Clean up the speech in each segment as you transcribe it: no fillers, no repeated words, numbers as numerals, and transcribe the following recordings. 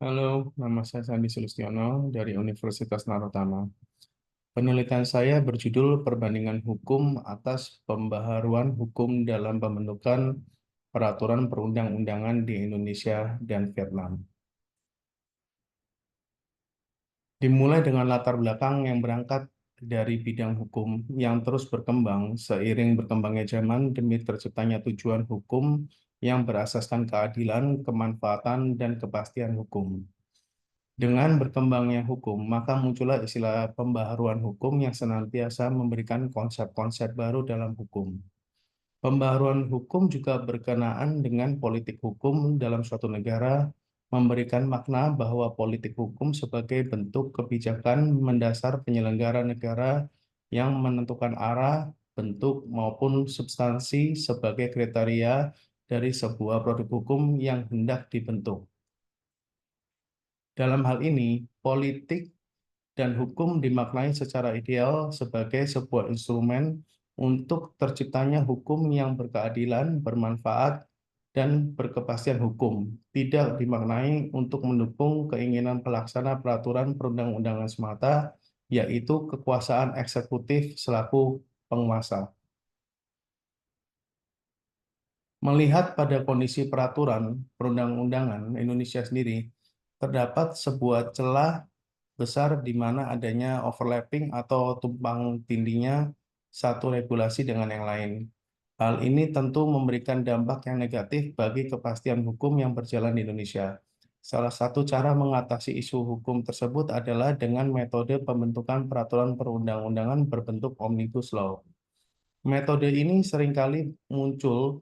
Halo, nama saya Sandi Sulistiono dari Universitas Narotama. Penelitian saya berjudul Perbandingan Hukum atas Pembaharuan Hukum dalam Pembentukan Peraturan Perundang-undangan di Indonesia dan Vietnam. Dimulai dengan latar belakang yang berangkat dari bidang hukum yang terus berkembang seiring berkembangnya zaman demi terciptanya tujuan hukum yang berasaskan keadilan, kemanfaatan, dan kepastian hukum. Dengan berkembangnya hukum, maka muncullah istilah pembaharuan hukum yang senantiasa memberikan konsep-konsep baru dalam hukum. Pembaharuan hukum juga berkenaan dengan politik hukum dalam suatu negara, memberikan makna bahwa politik hukum sebagai bentuk kebijakan mendasar penyelenggara negara yang menentukan arah, bentuk, maupun substansi sebagai kriteria dari sebuah produk hukum yang hendak dibentuk. Dalam hal ini, politik dan hukum dimaknai secara ideal sebagai sebuah instrumen untuk terciptanya hukum yang berkeadilan, bermanfaat, dan berkepastian hukum. Tidak dimaknai untuk mendukung keinginan pelaksana peraturan perundang-undangan semata, yaitu kekuasaan eksekutif selaku penguasa. Melihat pada kondisi peraturan perundang-undangan Indonesia sendiri, terdapat sebuah celah besar di mana adanya overlapping atau tumpang tindihnya satu regulasi dengan yang lain. Hal ini tentu memberikan dampak yang negatif bagi kepastian hukum yang berjalan di Indonesia. Salah satu cara mengatasi isu hukum tersebut adalah dengan metode pembentukan peraturan perundang-undangan berbentuk Omnibus Law. Metode ini seringkali muncul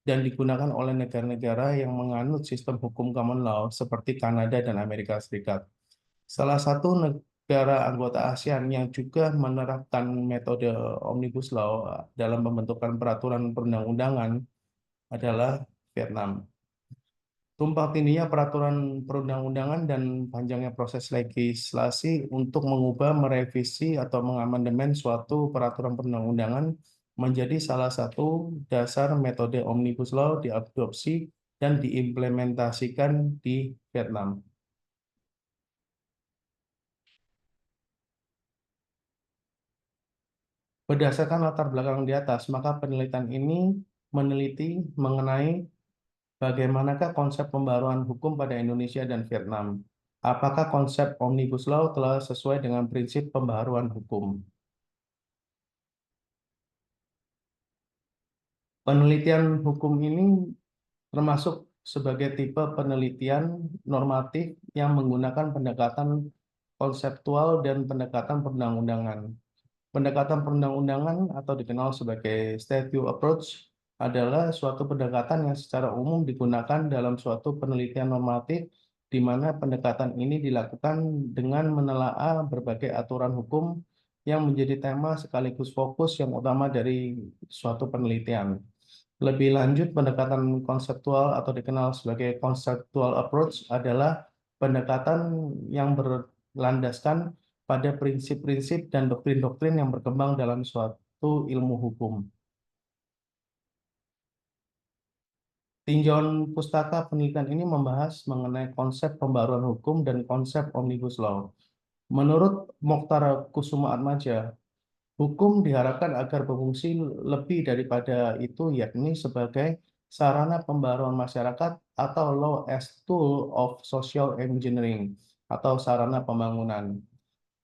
dan digunakan oleh negara-negara yang menganut sistem hukum common law seperti Kanada dan Amerika Serikat. Salah satu negara anggota ASEAN yang juga menerapkan metode Omnibus Law dalam pembentukan peraturan perundang-undangan adalah Vietnam. Tumpang tindihnya peraturan perundang-undangan dan panjangnya proses legislasi untuk mengubah, merevisi, atau mengamandemen suatu peraturan perundang-undangan menjadi salah satu dasar metode Omnibus Law diadopsi dan diimplementasikan di Vietnam. Berdasarkan latar belakang di atas, maka penelitian ini meneliti mengenai bagaimanakah konsep pembaruan hukum pada Indonesia dan Vietnam. Apakah konsep Omnibus Law telah sesuai dengan prinsip pembaharuan hukum? Penelitian hukum ini termasuk sebagai tipe penelitian normatif yang menggunakan pendekatan konseptual dan pendekatan perundang-undangan. Pendekatan perundang-undangan atau dikenal sebagai statute approach adalah suatu pendekatan yang secara umum digunakan dalam suatu penelitian normatif di mana pendekatan ini dilakukan dengan menelaah berbagai aturan hukum yang menjadi tema sekaligus fokus yang utama dari suatu penelitian. Lebih lanjut, pendekatan konseptual atau dikenal sebagai conceptual approach adalah pendekatan yang berlandaskan pada prinsip-prinsip dan doktrin-doktrin yang berkembang dalam suatu ilmu hukum. Tinjauan pustaka penelitian ini membahas mengenai konsep pembaruan hukum dan konsep Omnibus Law. Menurut Mokhtar Kusumaatmadja, hukum diharapkan agar berfungsi lebih daripada itu, yakni sebagai sarana pembaruan masyarakat atau law as tool of social engineering atau sarana pembangunan.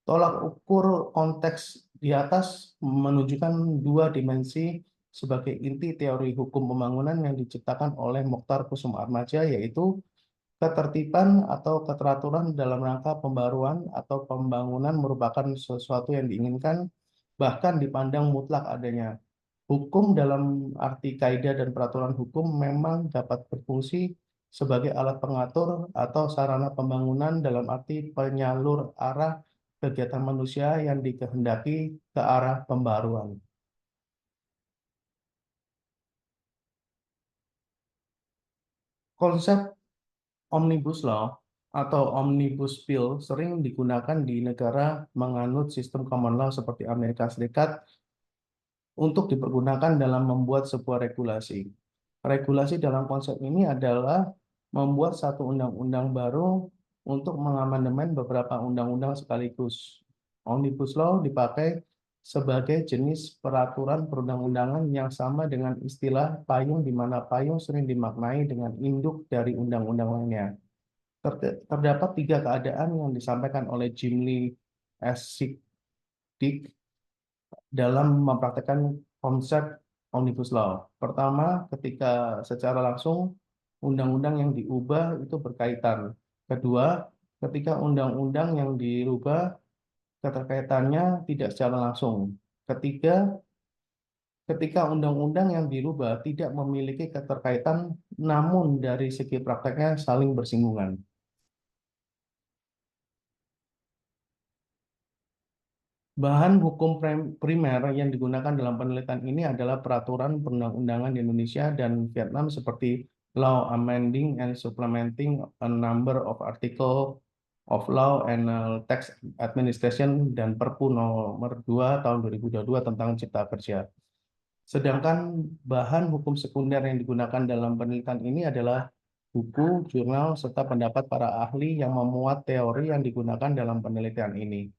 Tolak ukur konteks di atas menunjukkan dua dimensi sebagai inti teori hukum pembangunan yang diciptakan oleh Mokhtar Kusumaatmadja, yaitu ketertiban atau keteraturan dalam rangka pembaruan atau pembangunan merupakan sesuatu yang diinginkan, bahkan dipandang mutlak adanya. Hukum dalam arti kaidah dan peraturan hukum memang dapat berfungsi sebagai alat pengatur atau sarana pembangunan dalam arti penyalur arah kegiatan manusia yang dikehendaki ke arah pembaruan. Konsep Omnibus Law atau Omnibus Bill sering digunakan di negara menganut sistem common law seperti Amerika Serikat untuk dipergunakan dalam membuat sebuah regulasi. Regulasi dalam konsep ini adalah membuat satu undang-undang baru untuk mengamandemen beberapa undang-undang sekaligus. Omnibus Law dipakai sebagai jenis peraturan perundang-undangan yang sama dengan istilah payung, di mana payung sering dimaknai dengan induk dari undang-undang lainnya. Terdapat tiga keadaan yang disampaikan oleh Jim Lee S. Dick dalam mempraktekkan konsep Omnibus Law. Pertama, ketika secara langsung undang-undang yang diubah itu berkaitan. Kedua, ketika undang-undang yang dirubah keterkaitannya tidak secara langsung. Ketiga, ketika undang-undang yang dirubah tidak memiliki keterkaitan namun dari segi prakteknya saling bersinggungan. Bahan hukum primer yang digunakan dalam penelitian ini adalah peraturan perundang-undangan di Indonesia dan Vietnam seperti Law Amending and Supplementing a Number of Article of Law and Tax Administration dan Perpu nomor 2 tahun 2022 tentang Cipta Kerja. Sedangkan bahan hukum sekunder yang digunakan dalam penelitian ini adalah buku, jurnal, serta pendapat para ahli yang memuat teori yang digunakan dalam penelitian ini.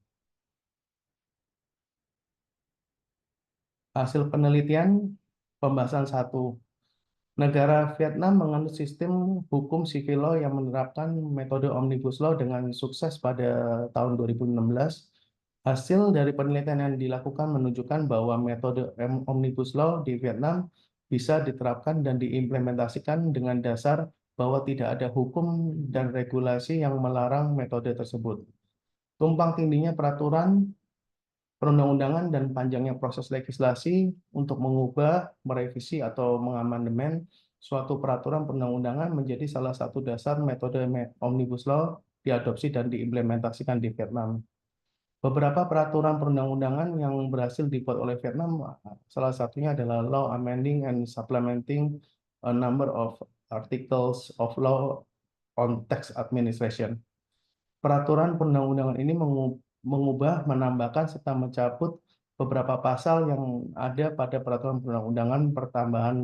Hasil penelitian pembahasan 1. Negara Vietnam menganut sistem hukum civil law yang menerapkan metode Omnibus Law dengan sukses pada tahun 2016. Hasil dari penelitian yang dilakukan menunjukkan bahwa metode Omnibus Law di Vietnam bisa diterapkan dan diimplementasikan dengan dasar bahwa tidak ada hukum dan regulasi yang melarang metode tersebut. Tumpang tindihnya peraturan perundang-undangan dan panjangnya proses legislasi untuk mengubah, merevisi, atau mengamandemen suatu peraturan perundang-undangan menjadi salah satu dasar metode Omnibus Law diadopsi dan diimplementasikan di Vietnam. Beberapa peraturan perundang-undangan yang berhasil dibuat oleh Vietnam, salah satunya adalah Law Amending and Supplementing a Number of Articles of Law on Tax Administration. Peraturan perundang-undangan ini mengubah, menambahkan, serta mencabut beberapa pasal yang ada pada peraturan perundang-undangan pertambahan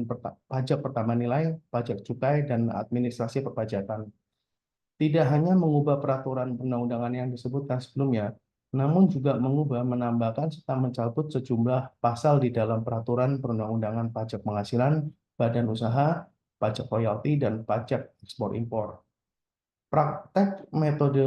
pajak pertambahan nilai, pajak cukai, dan administrasi perpajakan. Tidak hanya mengubah peraturan perundang-undangan yang disebutkan sebelumnya, namun juga mengubah, menambahkan, serta mencabut sejumlah pasal di dalam peraturan perundang-undangan pajak penghasilan, badan usaha, pajak royalti, dan pajak ekspor-impor. Praktek metode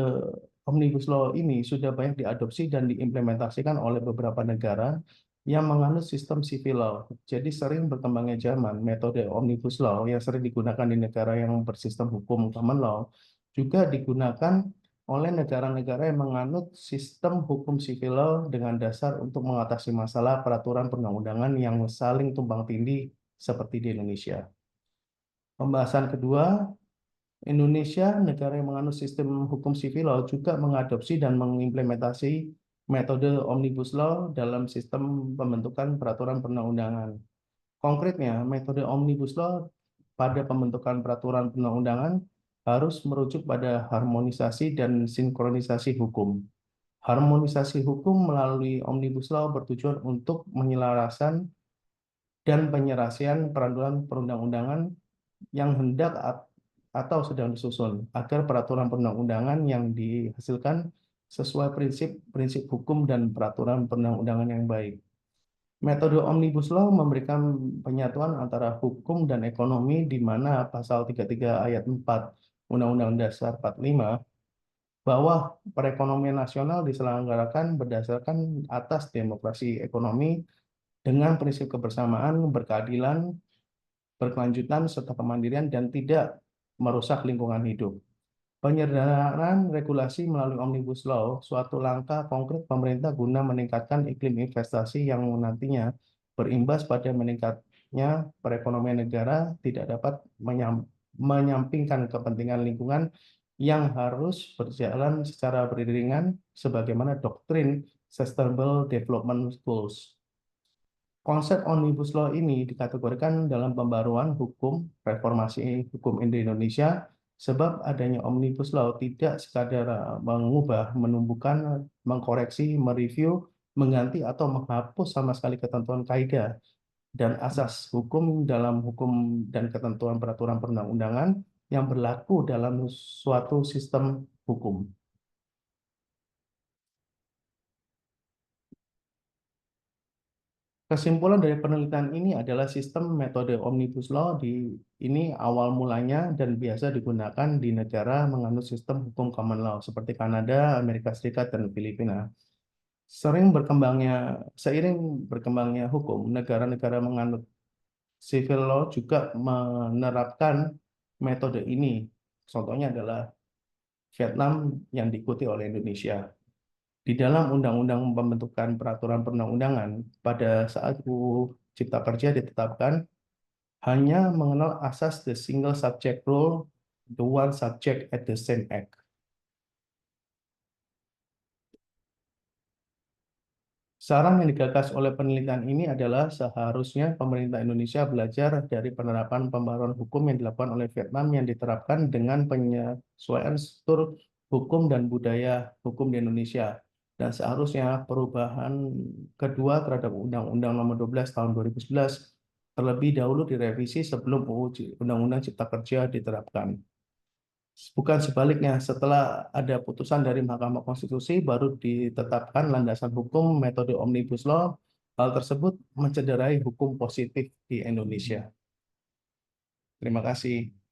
Omnibus Law ini sudah banyak diadopsi dan diimplementasikan oleh beberapa negara yang menganut sistem civil law. Jadi sering berkembangnya zaman, metode Omnibus Law yang sering digunakan di negara yang bersistem hukum common law juga digunakan oleh negara-negara yang menganut sistem hukum civil law dengan dasar untuk mengatasi masalah peraturan perundang-undangan yang saling tumpang tindih seperti di Indonesia. Pembahasan kedua, Indonesia, negara yang menganut sistem hukum sivil law, juga mengadopsi dan mengimplementasi metode Omnibus Law dalam sistem pembentukan peraturan perundang-undangan. Konkretnya, metode Omnibus Law pada pembentukan peraturan perundang-undangan harus merujuk pada harmonisasi dan sinkronisasi hukum. Harmonisasi hukum melalui Omnibus Law bertujuan untuk menyelaraskan dan penyelesaian peraturan perundang-undangan yang hendak atau sedang disusun agar peraturan perundang-undangan yang dihasilkan sesuai prinsip-prinsip hukum dan peraturan perundang-undangan yang baik. Metode Omnibus Law memberikan penyatuan antara hukum dan ekonomi di mana pasal 33 ayat 4 Undang-Undang Dasar 45 bahwa perekonomian nasional diselenggarakan berdasarkan atas demokrasi ekonomi dengan prinsip kebersamaan, berkeadilan, berkelanjutan, serta kemandirian dan tidak merusak lingkungan hidup. Penyederhanaan regulasi melalui Omnibus Law suatu langkah konkret pemerintah guna meningkatkan iklim investasi yang nantinya berimbas pada meningkatnya perekonomian negara, tidak dapat menyampingkan kepentingan lingkungan yang harus berjalan secara beriringan sebagaimana doktrin Sustainable Development Goals. Konsep Omnibus Law ini dikategorikan dalam pembaruan hukum, reformasi hukum di Indonesia, sebab adanya Omnibus Law tidak sekadar mengubah, menumbuhkan, mengkoreksi, mereview, mengganti, atau menghapus sama sekali ketentuan kaidah dan asas hukum dalam hukum dan ketentuan peraturan perundang-undangan yang berlaku dalam suatu sistem hukum. Kesimpulan dari penelitian ini adalah sistem metode Omnibus Law ini awal mulanya dan biasa digunakan di negara menganut sistem hukum common law seperti Kanada, Amerika Serikat, dan Filipina. Seiring berkembangnya hukum, negara-negara menganut civil law juga menerapkan metode ini. Contohnya adalah Vietnam yang diikuti oleh Indonesia. Di dalam undang-undang pembentukan peraturan perundang-undangan, pada saat UU Cipta Kerja ditetapkan, hanya mengenal asas the single subject rule, the one subject at the same act. Saran yang digagas oleh penelitian ini adalah seharusnya pemerintah Indonesia belajar dari penerapan pembaruan hukum yang dilakukan oleh Vietnam yang diterapkan dengan penyesuaian struktur hukum dan budaya hukum di Indonesia. Dan seharusnya perubahan kedua terhadap Undang-Undang Nomor 12 Tahun 2011 terlebih dahulu direvisi sebelum Undang-Undang Cipta Kerja diterapkan. Bukan sebaliknya, setelah ada putusan dari Mahkamah Konstitusi, baru ditetapkan landasan hukum metode Omnibus Law. Hal tersebut mencederai hukum positif di Indonesia. Terima kasih.